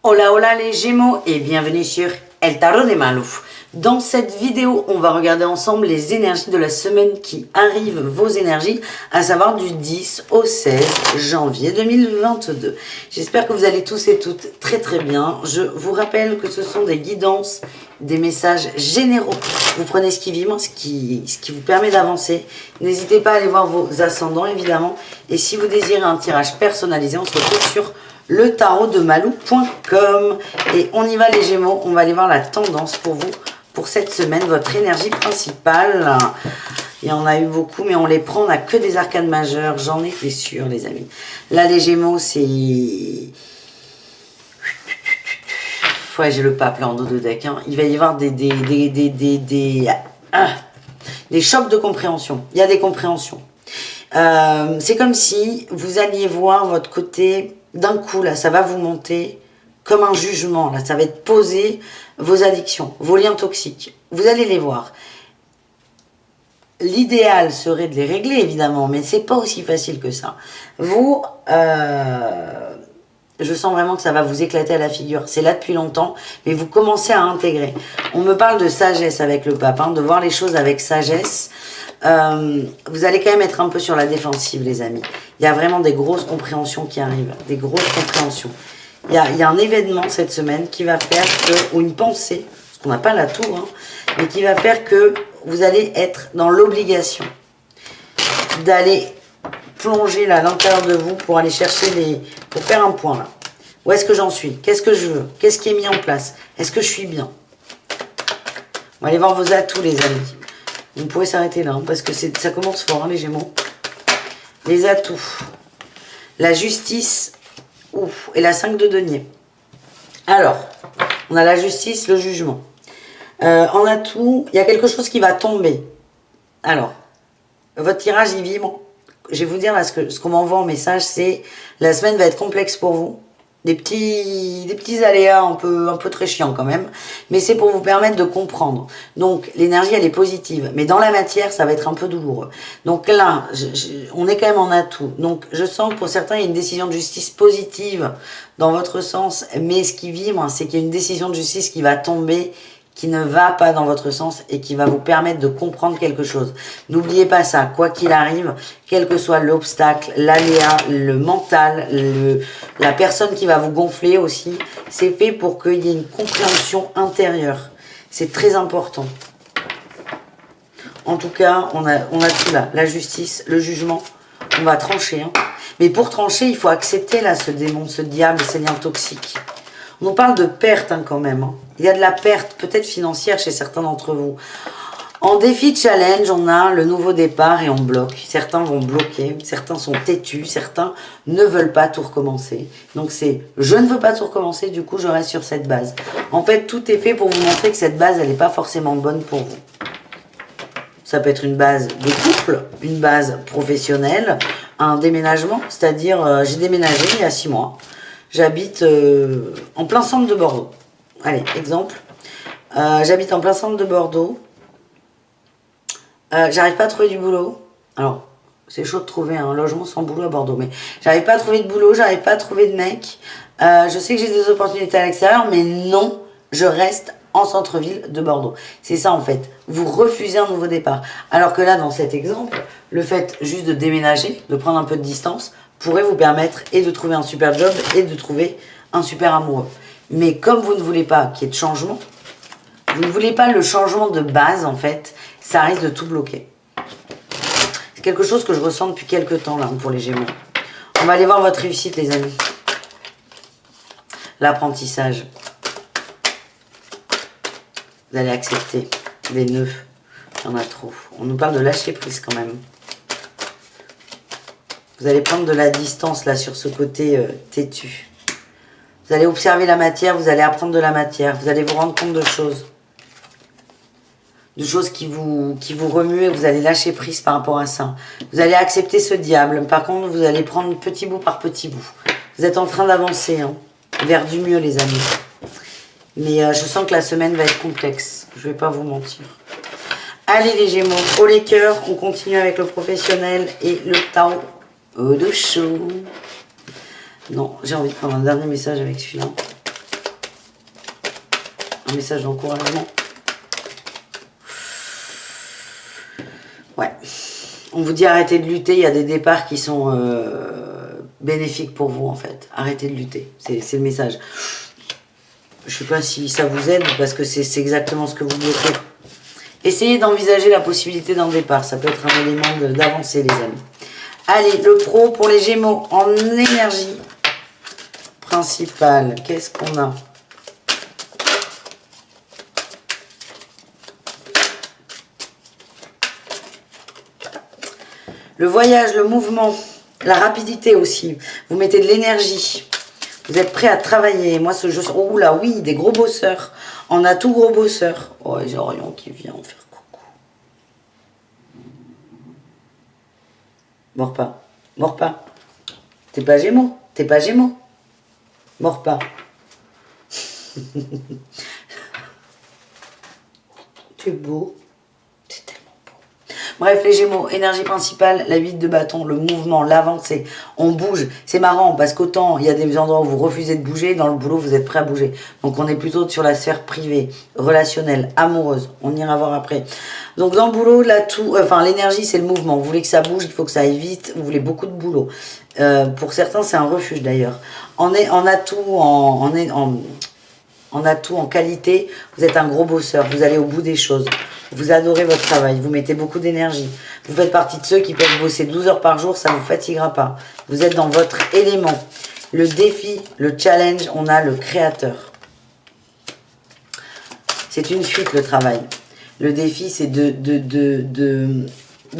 Hola hola les Gémeaux et bienvenue sur El Tarot de Malou. Dans cette vidéo, on va regarder ensemble les énergies de la semaine qui arrivent, vos énergies, à savoir du 10 au 16 janvier 2022. J'espère que vous allez tous et toutes très très bien. Je vous rappelle que ce sont des guidances, des messages généraux. Vous prenez ce qui vibre, ce qui vous permet d'avancer. N'hésitez pas à aller voir vos ascendants évidemment. Et si vous désirez un tirage personnalisé, on se retrouve sur le tarot de malou.com et on y va les Gémeaux, on va aller voir la tendance pour vous pour cette semaine, votre énergie principale. Il y en a eu beaucoup mais on les prend, on n'a que des arcanes majeures, j'en étais sûre les amis. Là les Gémeaux c'est... Ouais, j'ai le pape là en dos de deck, hein. Il va y avoir des chocs de compréhension, il y a des compréhensions. C'est comme si vous alliez voir votre côté... D'un coup, là, ça va vous monter comme un jugement. Là, ça va être posé, vos addictions, vos liens toxiques. Vous allez les voir. L'idéal serait de les régler, évidemment, mais c'est pas aussi facile que ça. Vous, je sens vraiment que ça va vous éclater à la figure. C'est là depuis longtemps, mais vous commencez à intégrer. On me parle de sagesse avec le pape, hein, de voir les choses avec sagesse. Vous allez quand même être un peu sur la défensive les amis. Il y a vraiment des grosses compréhensions qui arrivent, des grosses compréhensions. Il y a un événement cette semaine qui va faire que, ou une pensée, parce qu'on n'a pas la tour, hein, mais qui va faire que vous allez être dans l'obligation d'aller plonger là à l'intérieur de vous pour aller chercher pour faire un point là. Où est-ce que j'en suis? Qu'est-ce que je veux? Qu'est-ce qui est mis en place? Est-ce que je suis bien? On va aller voir vos atouts les amis. Vous pouvez s'arrêter là, hein, parce que ça commence fort, hein, les Gémeaux. Les atouts. La justice et la 5 de denier. Alors, on a la justice, le jugement. En atout, il y a quelque chose qui va tomber. Alors, votre tirage, il vibre. Je vais vous dire, là, ce qu'on m'envoie en message, c'est la semaine va être complexe pour vous. Des petits aléas un peu très chiants quand même, mais c'est pour vous permettre de comprendre. Donc l'énergie elle est positive, mais dans la matière ça va être un peu douloureux. Donc là, on est quand même en atout. Donc je sens que pour certains il y a une décision de justice positive dans votre sens, mais ce qui vibre c'est qu'il y a une décision de justice qui va tomber, qui ne va pas dans votre sens et qui va vous permettre de comprendre quelque chose. N'oubliez pas ça, quoi qu'il arrive, quel que soit l'obstacle, l'aléa, le mental, la personne qui va vous gonfler aussi, c'est fait pour qu'il y ait une compréhension intérieure. C'est très important. En tout cas, on a tout là, la justice, le jugement, on va trancher. Hein. Mais pour trancher, il faut accepter là ce démon, ce diable, ces liens toxiques. On nous parle de perte hein, quand même. Hein. Il y a de la perte, peut-être financière chez certains d'entre vous. En défi challenge, on a le nouveau départ et on bloque. Certains vont bloquer, certains sont têtus, certains ne veulent pas tout recommencer. Donc c'est je ne veux pas tout recommencer, du coup je reste sur cette base. En fait, tout est fait pour vous montrer que cette base, elle n'est pas forcément bonne pour vous. Ça peut être une base de couple, une base professionnelle, un déménagement, c'est-à-dire j'ai déménagé il y a 6 mois. J'habite en plein centre de Bordeaux. Allez, exemple. J'habite en plein centre de Bordeaux. J'arrive pas à trouver du boulot. Alors, c'est chaud de trouver un logement sans boulot à Bordeaux. Mais j'arrive pas à trouver de boulot, j'arrive pas à trouver de mec. Je sais que j'ai des opportunités à l'extérieur, mais non, je reste en centre-ville de Bordeaux. C'est ça en fait. Vous refusez un nouveau départ. Alors que là, dans cet exemple, le fait juste de déménager, de prendre un peu de distance, pourrait vous permettre et de trouver un super job et de trouver un super amoureux. Mais comme vous ne voulez pas qu'il y ait de changement, vous ne voulez pas le changement de base en fait, ça risque de tout bloquer. C'est quelque chose que je ressens depuis quelques temps là pour les Gémeaux. On va aller voir votre réussite les amis. L'apprentissage. Vous allez accepter les nœuds. Il y en a trop. On nous parle de lâcher prise quand même. Vous allez prendre de la distance là sur ce côté têtu. Vous allez observer la matière, vous allez apprendre de la matière. Vous allez vous rendre compte de choses. De choses qui vous remuent et vous allez lâcher prise par rapport à ça. Vous allez accepter ce diable. Par contre, vous allez prendre petit bout par petit bout. Vous êtes en train d'avancer hein, vers du mieux les amis. Mais je sens que la semaine va être complexe. Je ne vais pas vous mentir. Allez les Gémeaux, haut les cœurs. On continue avec le professionnel et le tarot de chaud. Non, j'ai envie de prendre un dernier message avec celui-là. Un message d'encouragement. Ouais. On vous dit arrêtez de lutter. Il y a des départs qui sont bénéfiques pour vous, en fait. Arrêtez de lutter. C'est le message. Je sais pas si ça vous aide, parce que c'est exactement ce que vous bloquez. Essayez d'envisager la possibilité d'un départ. Ça peut être un élément d'avancer, les amis. Allez, le pro pour les Gémeaux en énergie principale. Qu'est-ce qu'on a? Le voyage, le mouvement, la rapidité aussi. Vous mettez de l'énergie. Vous êtes prêt à travailler. Moi, ce jeu... Oh là, oui, des gros bosseurs. On a tout gros bosseurs. Oh, j'ai Orion qui vient en faire coucou. Mors pas. Mors pas. T'es pas Gémeaux. T'es pas Gémeaux. Mors pas. Tu es beau. C'est tellement beau. Bref, les Gémeaux, énergie principale, la 8 de bâton, le mouvement, l'avancée. On bouge. C'est marrant parce qu'autant il y a des endroits où vous refusez de bouger, dans le boulot, vous êtes prêt à bouger. Donc on est plutôt sur la sphère privée, relationnelle, amoureuse. On ira voir après. Donc dans le boulot, l'énergie, c'est le mouvement. Vous voulez que ça bouge, il faut que ça aille vite. Vous voulez beaucoup de boulot. Pour certains, c'est un refuge d'ailleurs. En atout, en atout, en qualité, vous êtes un gros bosseur. Vous allez au bout des choses. Vous adorez votre travail. Vous mettez beaucoup d'énergie. Vous faites partie de ceux qui peuvent bosser 12 heures par jour. Ça ne vous fatiguera pas. Vous êtes dans votre élément. Le défi, le challenge, on a le créateur. C'est une fuite, le travail. Le défi, c'est de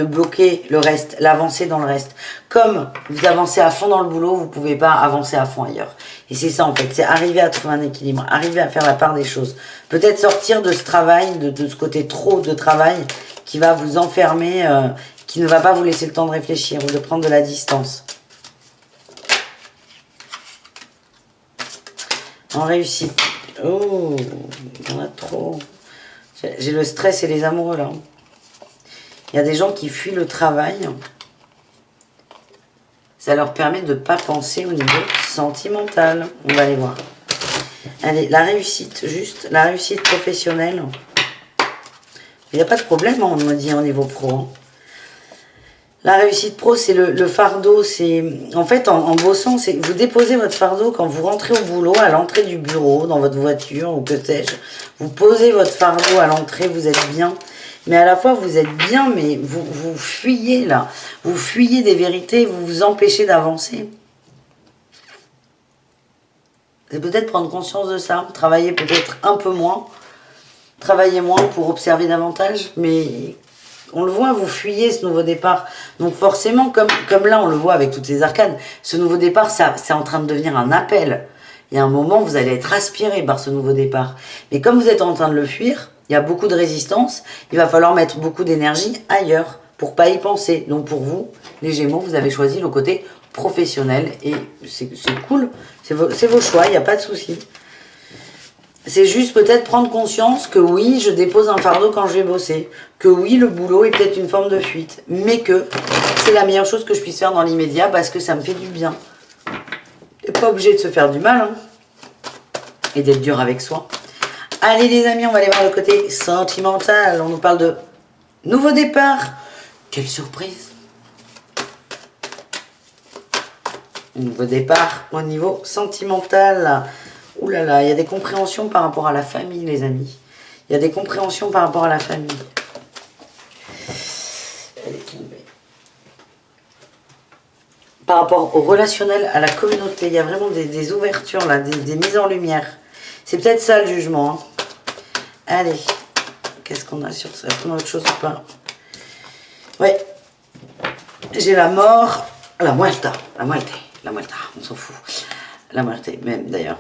bloquer le reste, l'avancer dans le reste. Comme vous avancez à fond dans le boulot, vous ne pouvez pas avancer à fond ailleurs. Et c'est ça en fait, c'est arriver à trouver un équilibre, arriver à faire la part des choses. Peut-être sortir de ce travail, de ce côté trop de travail qui va vous enfermer, qui ne va pas vous laisser le temps de réfléchir ou de prendre de la distance. En réussite. Oh, il y en a trop. J'ai le stress et les amoureux là. Il y a des gens qui fuient le travail. Ça leur permet de ne pas penser au niveau sentimental. On va aller voir. Allez, la réussite, juste. La réussite professionnelle. Il n'y a pas de problème, on me dit, au niveau pro. Hein. La réussite pro, c'est le fardeau. C'est en fait, en bossant, c'est vous déposez votre fardeau quand vous rentrez au boulot, à l'entrée du bureau, dans votre voiture, ou que sais-je. Vous posez votre fardeau à l'entrée, vous êtes bien. Mais à la fois, vous êtes bien, mais vous fuyez là. Vous fuyez des vérités, vous vous empêchez d'avancer. C'est peut-être prendre conscience de ça. Travailler peut-être un peu moins. Travailler moins pour observer davantage. Mais on le voit, vous fuyez ce nouveau départ. Donc forcément, comme là, on le voit avec toutes ces arcanes, ce nouveau départ, c'est en train de devenir un appel. Il y a un moment, vous allez être aspiré par ce nouveau départ. Mais comme vous êtes en train de le fuir, il y a beaucoup de résistance, il va falloir mettre beaucoup d'énergie ailleurs pour pas y penser. Donc pour vous, les Gémeaux, vous avez choisi le côté professionnel et c'est cool, c'est vos choix, il n'y a pas de souci. C'est juste peut-être prendre conscience que oui, je dépose un fardeau quand je vais bosser, que oui, le boulot est peut-être une forme de fuite, mais que c'est la meilleure chose que je puisse faire dans l'immédiat parce que ça me fait du bien. Et pas obligé de se faire du mal hein, et d'être dur avec soi. Allez les amis, on va aller voir le côté sentimental. On nous parle de nouveau départ. Quelle surprise. Nouveau départ au niveau sentimental. Ouh là là, il y a des compréhensions par rapport à la famille les amis. Il y a des compréhensions par rapport à la famille. Elle est tombée. Par rapport au relationnel, à la communauté, il y a vraiment des ouvertures là, des mises en lumière. C'est peut-être ça le jugement. Hein. Allez, qu'est-ce qu'on a sur ça? Est-ce qu'on a autre chose ou pas? Ouais, j'ai la mort, la muerta, on s'en fout. La muerte, même d'ailleurs.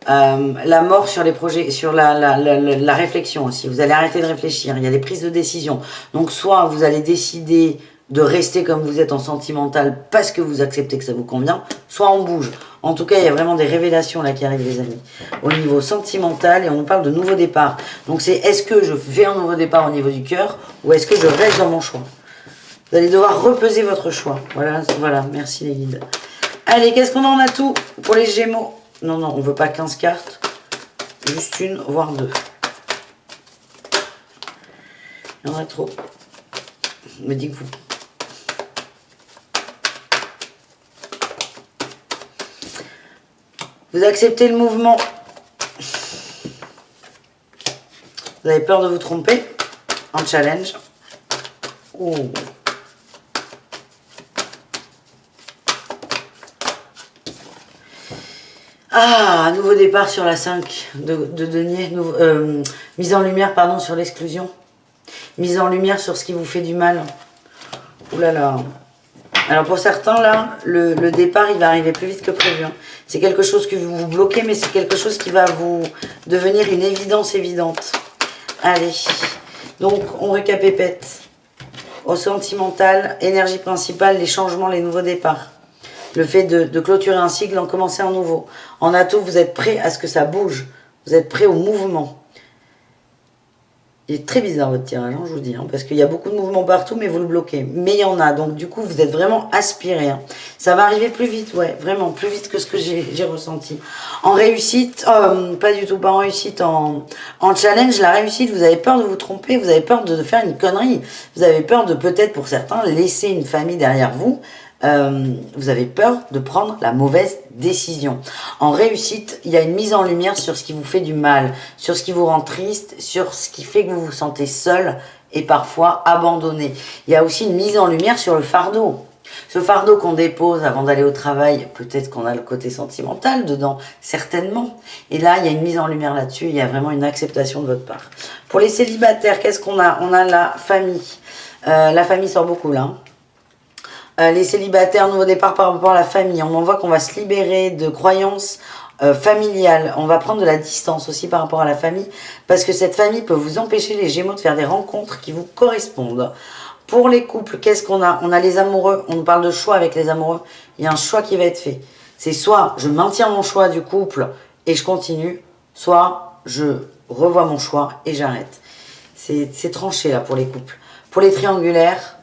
La mort sur les projets, sur la réflexion aussi. Vous allez arrêter de réfléchir, il y a des prises de décision. Donc soit vous allez décider de rester comme vous êtes en sentimental parce que vous acceptez que ça vous convient, soit on bouge. En tout cas, il y a vraiment des révélations là qui arrivent les amis. Au niveau sentimental, et on nous parle de nouveau départ. Donc c'est est-ce que je fais un nouveau départ au niveau du cœur ou est-ce que je reste dans mon choix? Vous allez devoir repeser votre choix. Voilà, merci les guides. Allez, qu'est-ce qu'on en a tout pour les Gémeaux? Non, on ne veut pas 15 cartes. Juste une, voire deux. Il y en a trop. Me dit que vous... Vous acceptez le mouvement. Vous avez peur de vous tromper en challenge. Oh. Ah, nouveau départ sur la 5 de denier. Mise en lumière, pardon, sur l'exclusion. Mise en lumière sur ce qui vous fait du mal. Ouh là là. Alors pour certains, là, le départ, il va arriver plus vite que prévu. Hein. C'est quelque chose que vous bloquez, mais c'est quelque chose qui va vous devenir une évidence évidente. Allez. Donc, on récapépète. Au sentimental, énergie principale, les changements, les nouveaux départs. Le fait de clôturer un cycle, d'en commencer un nouveau. En atout, vous êtes prêt à ce que ça bouge. Vous êtes prêt au mouvement. Il est très bizarre votre tirage, hein, je vous dis, hein, parce qu'il y a beaucoup de mouvements partout, mais vous le bloquez. Mais il y en a, donc du coup, vous êtes vraiment aspiré. Hein. Ça va arriver plus vite, ouais, vraiment, plus vite que ce que j'ai ressenti. En réussite, pas du tout, pas en réussite, en challenge, la réussite, vous avez peur de vous tromper, vous avez peur de faire une connerie. Vous avez peur de peut-être, pour certains, laisser une famille derrière vous. Vous avez peur de prendre la mauvaise décision. En réussite, il y a une mise en lumière sur ce qui vous fait du mal, sur ce qui vous rend triste, sur ce qui fait que vous vous sentez seul et parfois abandonné. Il y a aussi une mise en lumière sur le fardeau. Ce fardeau qu'on dépose avant d'aller au travail, peut-être qu'on a le côté sentimental dedans, certainement. Et là, il y a une mise en lumière là-dessus, il y a vraiment une acceptation de votre part. Pour les célibataires, qu'est-ce qu'on a? On a la famille. La famille sort beaucoup là. Les célibataires, nouveau départ par rapport à la famille. On en voit qu'on va se libérer de croyances familiales. On va prendre de la distance aussi par rapport à la famille. Parce que cette famille peut vous empêcher, les Gémeaux, de faire des rencontres qui vous correspondent. Pour les couples, qu'est-ce qu'on a? On a les amoureux. On parle de choix avec les amoureux. Il y a un choix qui va être fait. C'est soit je maintiens mon choix du couple et je continue. Soit je revois mon choix et j'arrête. C'est tranché là pour les couples. Pour les triangulaires,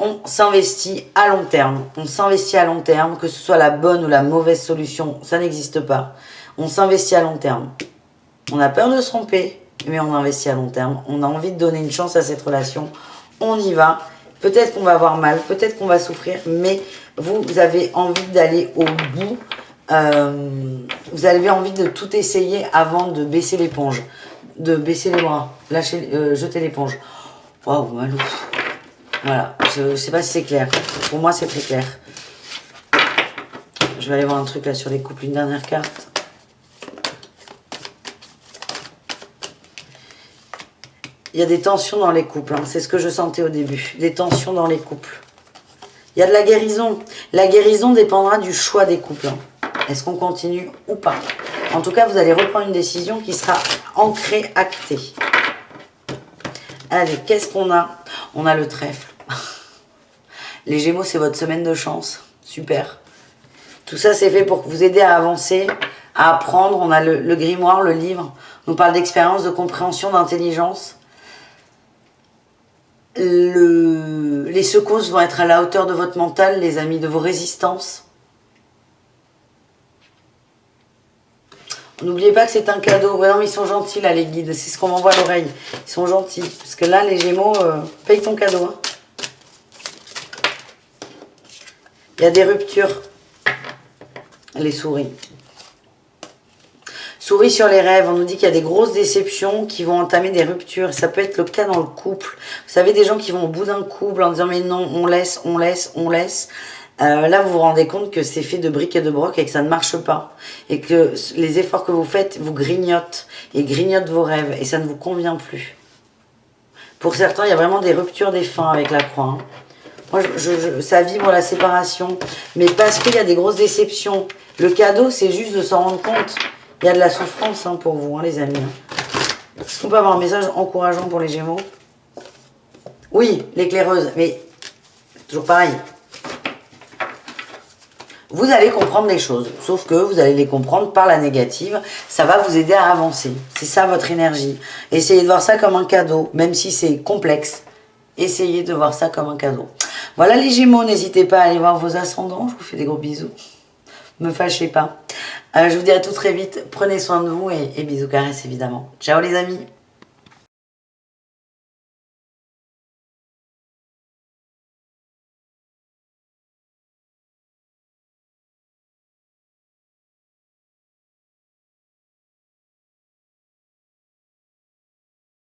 on s'investit à long terme. On s'investit à long terme, que ce soit la bonne ou la mauvaise solution, ça n'existe pas. On s'investit à long terme. On a peur de se tromper, mais on investit à long terme. On a envie de donner une chance à cette relation. On y va. Peut-être qu'on va avoir mal, peut-être qu'on va souffrir, mais vous avez envie d'aller au bout. Vous avez envie de tout essayer avant de baisser l'éponge, de baisser les bras, jeter l'éponge. Waouh, malou. Voilà, je ne sais pas si c'est clair. Pour moi, c'est très clair. Je vais aller voir un truc là sur les couples, une dernière carte. Il y a des tensions dans les couples, hein. C'est ce que je sentais au début. Des tensions dans les couples. Il y a de la guérison. La guérison dépendra du choix des couples. Hein. Est-ce qu'on continue ou pas? En tout cas, vous allez reprendre une décision qui sera ancrée, actée. Allez, qu'est-ce qu'on a? On a le trèfle. Les Gémeaux, c'est votre semaine de chance. Super. Tout ça, c'est fait pour vous aider à avancer, à apprendre. On a le grimoire, le livre. On parle d'expérience, de compréhension, d'intelligence. Les secousses vont être à la hauteur de votre mental, les amis, de vos résistances. N'oubliez pas que c'est un cadeau. Ouais, non, mais ils sont gentils, là, les guides. C'est ce qu'on m'envoie à l'oreille. Ils sont gentils. Parce que là, les Gémeaux, paye ton cadeau. Hein. Il y a des ruptures. Les souris. Souris sur les rêves. On nous dit qu'il y a des grosses déceptions qui vont entamer des ruptures. Ça peut être le cas dans le couple. Vous savez, des gens qui vont au bout d'un couple en disant mais non, on laisse, on laisse, on laisse. Là, vous vous rendez compte que c'est fait de briques et de broc et que ça ne marche pas. Et que les efforts que vous faites vous grignotent. Et grignotent vos rêves. Et ça ne vous convient plus. Pour certains, il y a vraiment des ruptures, des fins avec la croix. Hein. Moi, ça vibre la séparation. Mais parce qu'il y a des grosses déceptions. Le cadeau, c'est juste de s'en rendre compte. Il y a de la souffrance hein, pour vous, hein, les amis. Est-ce qu'on peut avoir un message encourageant pour les Gémeaux? Oui, l'éclaireuse. Mais toujours pareil. Vous allez comprendre les choses. Sauf que vous allez les comprendre par la négative. Ça va vous aider à avancer. C'est ça votre énergie. Essayez de voir ça comme un cadeau. Même si c'est complexe. Essayez de voir ça comme un cadeau. Voilà les Gémeaux, n'hésitez pas à aller voir vos ascendants. Je vous fais des gros bisous. Me fâchez pas. Je vous dis à tout très vite. Prenez soin de vous et bisous caresses évidemment. Ciao les amis.